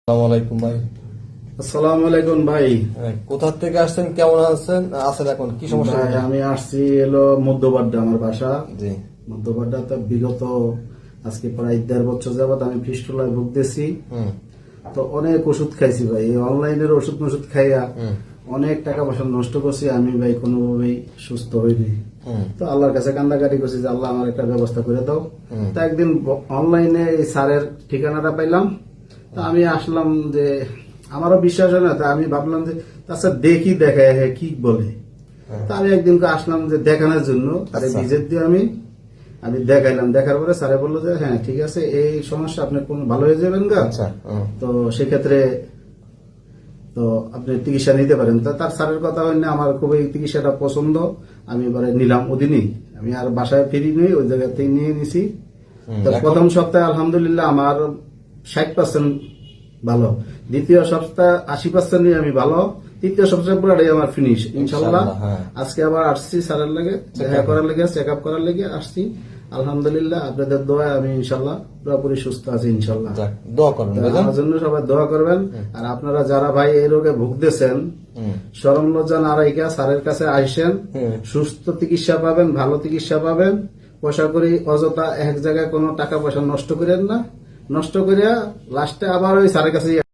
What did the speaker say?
আসসালামু আলাইকুম ভাই। আসসালামু আলাইকুম ভাই। কোথা থেকে আসছেন, কেমন আছেন এখন, কি সমস্যা? ভাই আমি আসছি এলো মধ্যবাড্ডা, আমার বাসা জি। মধ্যবাড্ডা। তো বিগত আজকে প্রায় 1.5 বছর যাবত আমি ফিস্টুলায় ভুগতেছি। হুম। তো অনেক ওষুধ খাইছি ভাই, এই অনলাইনের ওষুধ খাইয়া অনেক টাকা পয়সা নষ্ট করছি আমি ভাই, কোনোভাবেই সুস্থ হইনি। তো আল্লাহর কাছে কান্দাকাটি করছি যে আল্লাহ আমার একটা ব্যবস্থা করে দাও। তো একদিন অনলাইনে এই স্যারের ঠিকানাটা পাইলাম, তা আমি আসলাম। যে আমারও বিশ্বাস হয় না, তা আমি ভাবলাম যে তাছাড়া দেখি দেখায় কি বলে। তা আমি একদিন আসলাম যে দেখানোর জন্য, তার ভিজিট দিয়ে আমি দেখাইলাম। দেখার পরে স্যারে বললো যে হ্যাঁ ঠিক আছে, এই সমস্যা আপনার কোন ভালো হয়ে যাবেন গা। তো সেক্ষেত্রে তো আপনি চিকিৎসা নিতে পারেন। তো তার স্যারের কথা হইলে আমার খুবই চিকিৎসাটা পছন্দ, আমি এবারে নিলাম ওদিনই। আমি আর বাসায় ফিরি নই, ওই জায়গাতেই নিয়ে নিছি। তো প্রথম সপ্তাহে আলহামদুলিল্লাহ আমার 60% ভালো, দ্বিতীয় সপ্তাহে 80% আমি ভালো, তৃতীয় সপ্তাহে পুরোটাই আমার ফিনিশ ইনশাল্লাহ। আজকে আবার আসছি স্যারের লাগে দেখা করার লেগে, চেক আপ করার লেগে আসছি। আলহামদুলিল্লাহ আপনাদের দোয়ায় আমি ইনশাল্লাহ পুরোপুরি সুস্থ আছি ইনশাল্লাহ। দোয়া করবেন, আমার জন্য সবাই দোয়া করবেন। আর আপনারা যারা ভাই এই রোগে ভুগতেছেন, শরম লজ্জা না রাইখা স্যারের কাছে আসেন, সুস্থ চিকিৎসা পাবেন, ভালো চিকিৎসা পাবেন। পয়সা করি অযথা এক জায়গায় কোনো টাকা পয়সা নষ্ট করেন না, নষ্ট করিয়া লাস্টে আবার ওই স্যারের কাছে